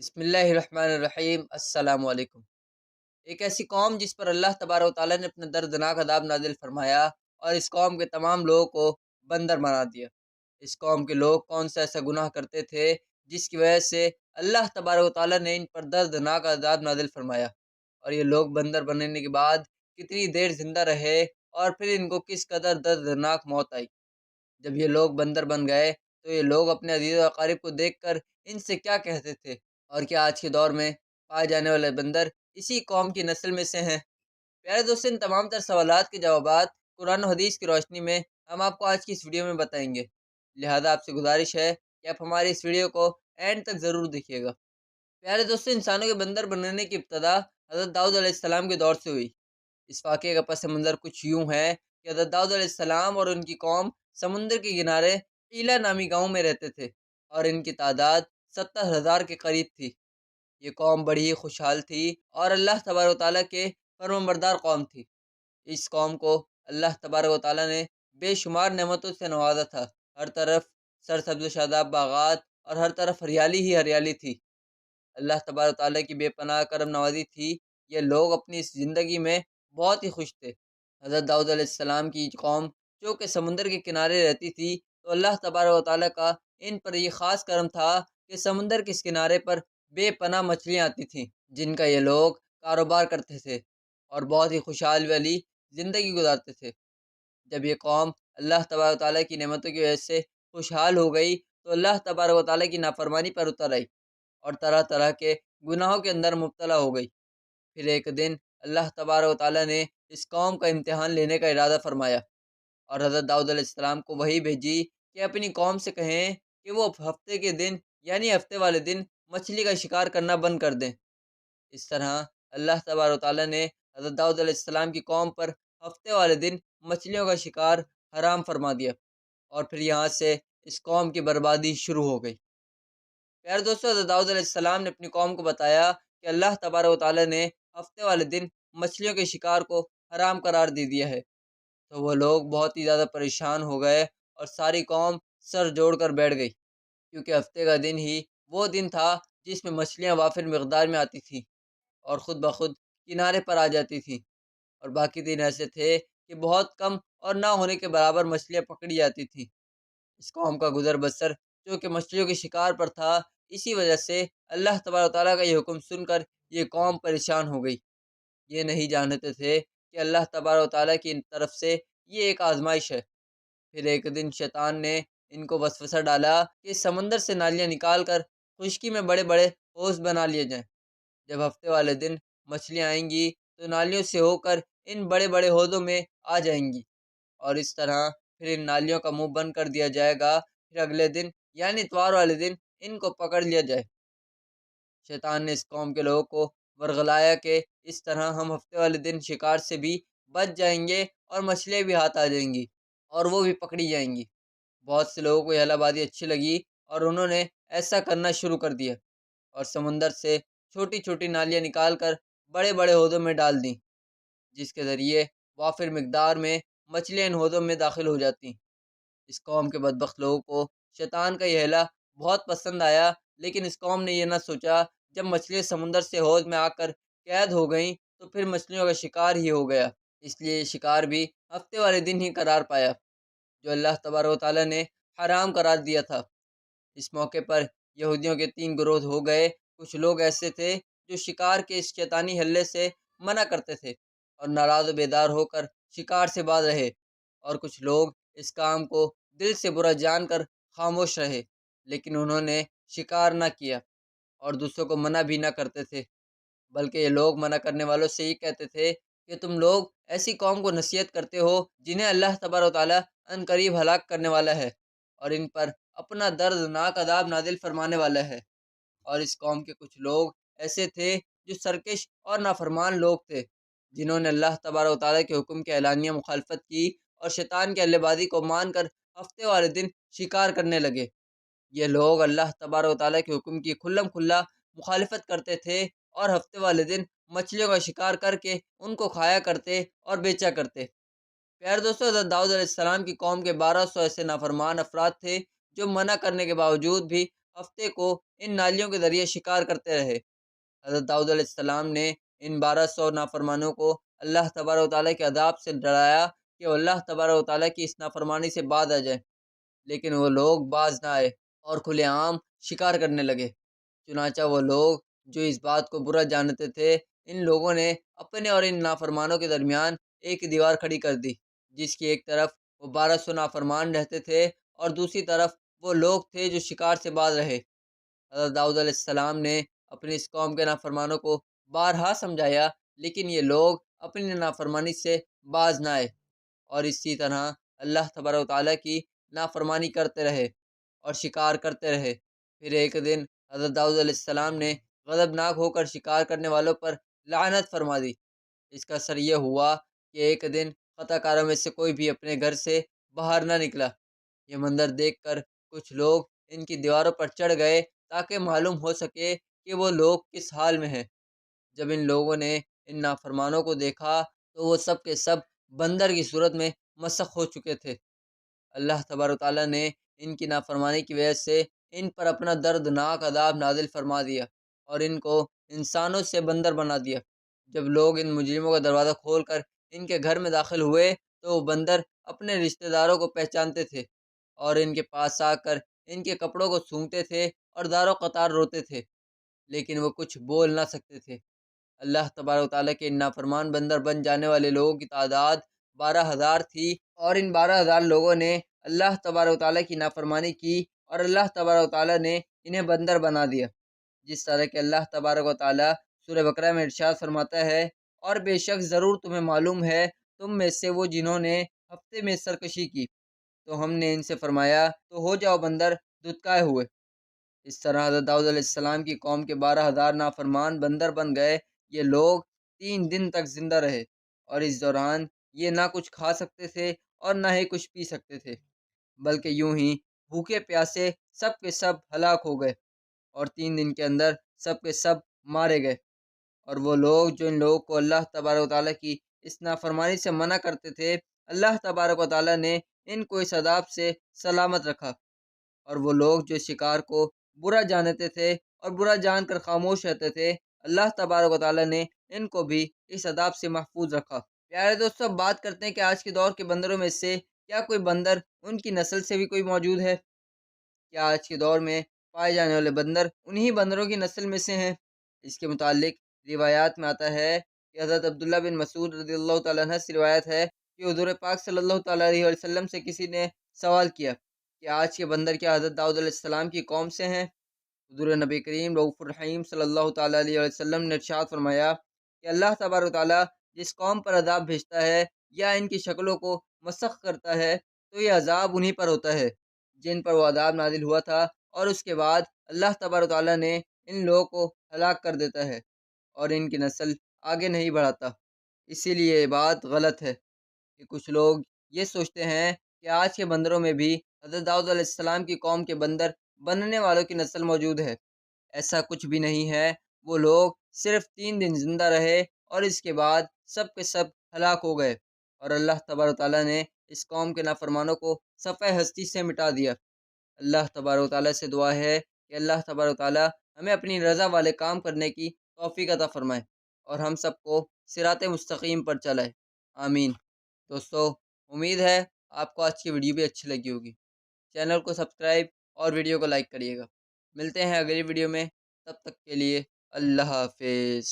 بسم اللہ الرحمن الرحیم السلام علیکم۔ ایک ایسی قوم جس پر اللہ تبارک و تعالیٰ نے اپنا دردناک عذاب نازل فرمایا اور اس قوم کے تمام لوگوں کو بندر بنا دیا۔ اس قوم کے لوگ کون سا ایسا گناہ کرتے تھے جس کی وجہ سے اللہ تبارک و تعالیٰ نے ان پر دردناک عذاب نازل فرمایا، اور یہ لوگ بندر بننے کے بعد کتنی دیر زندہ رہے اور پھر ان کو کس قدر دردناک موت آئی۔ جب یہ لوگ بندر بن گئے تو یہ لوگ اپنے عزیز و اقارب کو دیکھ کر ان سے کیا کہتے تھے، اور کیا آج کے دور میں پائے جانے والے بندر اسی قوم کی نسل میں سے ہیں؟ پیارے دوستو، ان تمام تر سوالات کے جوابات قرآن و حدیث کی روشنی میں ہم آپ کو آج کی اس ویڈیو میں بتائیں گے، لہذا آپ سے گزارش ہے کہ آپ ہماری اس ویڈیو کو اینڈ تک ضرور دیکھیے گا۔ پیارے دوستو، انسانوں کے بندر بننے کی ابتدا حضرت داؤد علیہ السلام کے دور سے ہوئی۔ اس واقعے کا پس منظر کچھ یوں ہے کہ حضرت داؤد علیہ السلام اور ان کی قوم سمندر کے کنارے ایلا نامی گاؤں میں رہتے تھے، اور ان کی تعداد 70,000 کے قریب تھی۔ یہ قوم بڑی ہی خوشحال تھی اور اللہ تبارک و تعالیٰ کے فرمانبردار قوم تھی۔ اس قوم کو اللہ تبارک و تعالیٰ نے بے شمار نعمتوں سے نوازا تھا۔ ہر طرف سرسبز و شاداب باغات اور ہر طرف ہریالی ہی ہریالی تھی۔ اللہ تبارک و تعالیٰ کی بے پناہ کرم نوازی تھی۔ یہ لوگ اپنی اس زندگی میں بہت ہی خوش تھے۔ حضرت داؤد علیہ السلام کی قوم جو کہ سمندر کے کنارے رہتی تھی، تو اللہ تبارک و تعالیٰ کا ان پر یہ خاص کرم تھا کہ سمندر کے اس کنارے پر بے پناہ مچھلیاں آتی تھیں، جن کا یہ لوگ کاروبار کرتے تھے اور بہت ہی خوشحال والی زندگی گزارتے تھے۔ جب یہ قوم اللہ تبارک و تعالیٰ کی نعمتوں کی وجہ سے خوشحال ہو گئی تو اللہ تبارک و تعالیٰ کی نافرمانی پر اتر آئی اور طرح طرح کے گناہوں کے اندر مبتلا ہو گئی۔ پھر ایک دن اللہ تبارک و تعالیٰ نے اس قوم کا امتحان لینے کا ارادہ فرمایا، اور حضرت داؤد علیہ السلام کو وحی بھیجی کہ اپنی قوم سے کہیں کہ وہ ہفتے کے دن یعنی ہفتے والے دن مچھلی کا شکار کرنا بند کر دیں۔ اس طرح اللہ تبارک و تعالیٰ نے حضرت داؤد علیہ السلام کی قوم پر ہفتے والے دن مچھلیوں کا شکار حرام فرما دیا، اور پھر یہاں سے اس قوم کی بربادی شروع ہو گئی۔ پیارے دوستو، حضرت داؤد علیہ السلام نے اپنی قوم کو بتایا کہ اللہ تبارک و تعالیٰ نے ہفتے والے دن مچھلیوں کے شکار کو حرام قرار دے دیا ہے۔ تو وہ لوگ بہت ہی زیادہ پریشان ہو گئے اور ساری قوم سر جوڑ کر بیٹھ گئی، کیونکہ ہفتے کا دن ہی وہ دن تھا جس میں مچھلیاں وافر مقدار میں آتی تھیں اور خود بخود کنارے پر آ جاتی تھیں، اور باقی دن ایسے تھے کہ بہت کم اور نہ ہونے کے برابر مچھلیاں پکڑی جاتی تھیں۔ اس قوم کا گزر بسر جو کہ مچھلیوں کے شکار پر تھا، اسی وجہ سے اللہ تبارک و تعالیٰ کا یہ حکم سن کر یہ قوم پریشان ہو گئی۔ یہ نہیں جانتے تھے کہ اللہ تبارک و تعالیٰ کی طرف سے یہ ایک آزمائش ہے۔ پھر ایک دن شیطان نے ان کو وسوسہ ڈالا کہ سمندر سے نالیاں نکال کر خشکی میں بڑے بڑے حوض بنا لیے جائیں۔ جب ہفتے والے دن مچھلیاں آئیں گی تو نالیوں سے ہو کر ان بڑے بڑے حوضوں میں آ جائیں گی، اور اس طرح پھر ان نالیوں کا منہ بند کر دیا جائے گا۔ پھر اگلے دن یعنی اتوار والے دن ان کو پکڑ لیا جائے۔ شیطان نے اس قوم کے لوگوں کو ورغلایا کہ اس طرح ہم ہفتے والے دن شکار سے بھی بچ جائیں گے اور مچھلیاں بھی ہاتھ آ جائیں گی اور وہ بھی پکڑی جائیں گی۔ بہت سے لوگوں کو یہ الہ بازی اچھی لگی اور انہوں نے ایسا کرنا شروع کر دیا، اور سمندر سے چھوٹی چھوٹی نالیاں نکال کر بڑے بڑے حوضوں میں ڈال دیں، جس کے ذریعے وافر مقدار میں مچھلیاں ان حوضوں میں داخل ہو جاتی۔ اس قوم کے بدبخت لوگوں کو شیطان کا یہ حیلہ بہت پسند آیا، لیکن اس قوم نے یہ نہ سوچا جب مچھلیاں سمندر سے حوض میں آ کر قید ہو گئیں تو پھر مچھلیوں کا شکار ہی ہو گیا۔ اس لیے یہ شکار بھی ہفتے والے دن ہی قرار پایا جو اللہ تبارک و تعالیٰ نے حرام قرار دیا تھا۔ اس موقع پر یہودیوں کے 3 گروہ ہو گئے۔ کچھ لوگ ایسے تھے جو شکار کے اس شیطانی حلے سے منع کرتے تھے اور ناراض و بیدار ہو کر شکار سے باز رہے، اور کچھ لوگ اس کام کو دل سے برا جان کر خاموش رہے، لیکن انہوں نے شکار نہ کیا اور دوسروں کو منع بھی نہ کرتے تھے، بلکہ یہ لوگ منع کرنے والوں سے یہ کہتے تھے کہ تم لوگ ایسی قوم کو نصیحت کرتے ہو جنہیں اللہ تبارک و تعالیٰ ان قریب ہلاک کرنے والا ہے اور ان پر اپنا دردناک عذاب نازل فرمانے والا ہے۔ اور اس قوم کے کچھ لوگ ایسے تھے جو سرکش اور نافرمان لوگ تھے، جنہوں نے اللہ تبارک و تعالیٰ کے حکم کی اعلانیہ مخالفت کی اور شیطان کے الہ بازی کو مان کر ہفتے والے دن شکار کرنے لگے۔ یہ لوگ اللہ تبارک و تعالیٰ کے حکم کی کھلم کھلا مخالفت کرتے تھے اور ہفتے والے دن مچھلیوں کا شکار کر کے ان کو کھایا کرتے اور بیچا کرتے۔ پیارے دوستو، حضرت داؤد علیہ السلام کی قوم کے 1200 ایسے نافرمان افراد تھے جو منع کرنے کے باوجود بھی ہفتے کو ان نالیوں کے ذریعے شکار کرتے رہے۔ حضرت داؤد علیہ السلام نے ان 1200 نافرمانوں کو اللہ تبارک و تعالیٰ کے عذاب سے ڈرایا کہ وہ اللہ تبارک و تعالیٰ کی اس نافرمانی سے باز آ جائیں، لیکن وہ لوگ باز نہ آئے اور کھلے عام شکار کرنے لگے۔ چنانچہ وہ لوگ جو اس بات کو برا جانتے تھے، ان لوگوں نے اپنے اور ان نافرمانوں کے درمیان ایک دیوار کھڑی کر دی، جس کی ایک طرف وہ 1200 نافرمان رہتے تھے اور دوسری طرف وہ لوگ تھے جو شکار سے باز رہے۔ حضرت داؤد علیہ السلام نے اپنی اس قوم کے نافرمانوں کو بارہا سمجھایا، لیکن یہ لوگ اپنی نافرمانی سے باز نہ آئے اور اسی طرح اللہ تبارک و تعالیٰ کی نافرمانی کرتے رہے اور شکار کرتے رہے۔ پھر ایک دن حضرت داؤد علیہ السلام نے غضبناک ہو کر شکار کرنے والوں پر لعنت فرما دی۔ اس کا اثر یہ ہوا کہ ایک دن خطا کاروں میں سے کوئی بھی اپنے گھر سے باہر نہ نکلا۔ یہ منظر دیکھ کر کچھ لوگ ان کی دیواروں پر چڑھ گئے تاکہ معلوم ہو سکے کہ وہ لوگ کس حال میں ہیں۔ جب ان لوگوں نے ان نافرمانوں کو دیکھا تو وہ سب کے سب بندر کی صورت میں مسخ ہو چکے تھے۔ اللہ تبارک و تعالیٰ نے ان کی نافرمانی کی وجہ سے ان پر اپنا دردناک عذاب نازل فرما دیا اور ان کو انسانوں سے بندر بنا دیا۔ جب لوگ ان مجرموں کا دروازہ کھول کر ان کے گھر میں داخل ہوئے تو وہ بندر اپنے رشتہ داروں کو پہچانتے تھے اور ان کے پاس آ کر ان کے کپڑوں کو سونگھتے تھے اور دار و قطار روتے تھے، لیکن وہ کچھ بول نہ سکتے تھے۔ اللہ تبارک و تعالیٰ کے نافرمان بندر بن جانے والے لوگوں کی تعداد 12,000 تھی، اور ان 12,000 لوگوں نے اللہ تبارک و تعالیٰ کی نافرمانی کی اور اللہ تبارک و تعالیٰ نے انہیں بندر بنا دیا۔ جس طرح کہ اللہ تبارک و تعالیٰ سورہ بقرہ میں ارشاد فرماتا ہے، اور بے شک ضرور تمہیں معلوم ہے تم میں سے وہ جنہوں نے ہفتے میں سرکشی کی، تو ہم نے ان سے فرمایا تو ہو جاؤ بندر دتکائے ہوئے۔ اس طرح حضرت داؤد علیہ السلام کی قوم کے 12,000 نافرمان بندر بن گئے۔ یہ لوگ 3 دن تک زندہ رہے اور اس دوران یہ نہ کچھ کھا سکتے تھے اور نہ ہی کچھ پی سکتے تھے، بلکہ یوں ہی بھوکے پیاسے سب کے سب ہلاک ہو گئے اور 3 دن کے اندر سب کے سب مارے گئے۔ اور وہ لوگ جو ان لوگوں کو اللہ تبارک و تعالیٰ کی اس نافرمانی سے منع کرتے تھے، اللہ تبارک و تعالیٰ نے ان کو اس عذاب سے سلامت رکھا۔ اور وہ لوگ جو شکار کو برا جانتے تھے اور برا جان کر خاموش رہتے تھے، اللہ تبارک و تعالیٰ نے ان کو بھی اس عذاب سے محفوظ رکھا۔ پیارے دوستو، اب بات کرتے ہیں کہ آج کے دور کے بندروں میں سے کیا کوئی بندر ان کی نسل سے بھی کوئی موجود ہے؟ کیا آج کے دور میں پائے جانے والے بندر انہی بندروں کی نسل میں سے ہیں؟ اس کے متعلق روایات میں آتا ہے کہ حضرت عبداللہ بن مسعود رضی اللہ تعالیٰ عنہ سے روایت ہے کہ حضور پاک صلی اللہ تعالیٰ علیہ وسلم سے کسی نے سوال کیا کہ آج کے بندر کیا حضرت داؤد علیہ السلام کی قوم سے ہیں؟ حضور نبی کریم رؤوف الرحیم صلی اللہ تعالیٰ علیہ وسلم نے ارشاد فرمایا کہ اللہ تبارک و تعالیٰ جس قوم پر عذاب بھیجتا ہے یا ان کی شکلوں کو مسخ کرتا ہے تو یہ عذاب انہی پر ہوتا ہے جن پر وہ عذاب نازل ہوا تھا، اور اس کے بعد اللہ تبارک و تعالیٰ نے ان لوگوں کو ہلاک کر دیتا ہے اور ان کی نسل آگے نہیں بڑھاتا۔ اسی لیے یہ بات غلط ہے کہ کچھ لوگ یہ سوچتے ہیں کہ آج کے بندروں میں بھی حضرت داؤد علیہ السلام کی قوم کے بندر بننے والوں کی نسل موجود ہے۔ ایسا کچھ بھی نہیں ہے۔ وہ لوگ صرف 3 دن زندہ رہے اور اس کے بعد سب کے سب ہلاک ہو گئے اور اللہ تبارک و تعالیٰ نے اس قوم کے نافرمانوں کو صفحہ ہستی سے مٹا دیا۔ اللہ تبارک و تعالیٰ سے دعا ہے کہ اللہ تبارک و تعالیٰ ہمیں اپنی رضا والے کام کرنے کی توفیق عطا فرمائے اور ہم سب کو صراط مستقیم پر چلائے، آمین۔ دوستو، امید ہے آپ کو آج کی ویڈیو بھی اچھی لگی ہوگی۔ چینل کو سبسکرائب اور ویڈیو کو لائک کریے گا۔ ملتے ہیں اگلی ویڈیو میں، تب تک کے لیے اللہ حافظ۔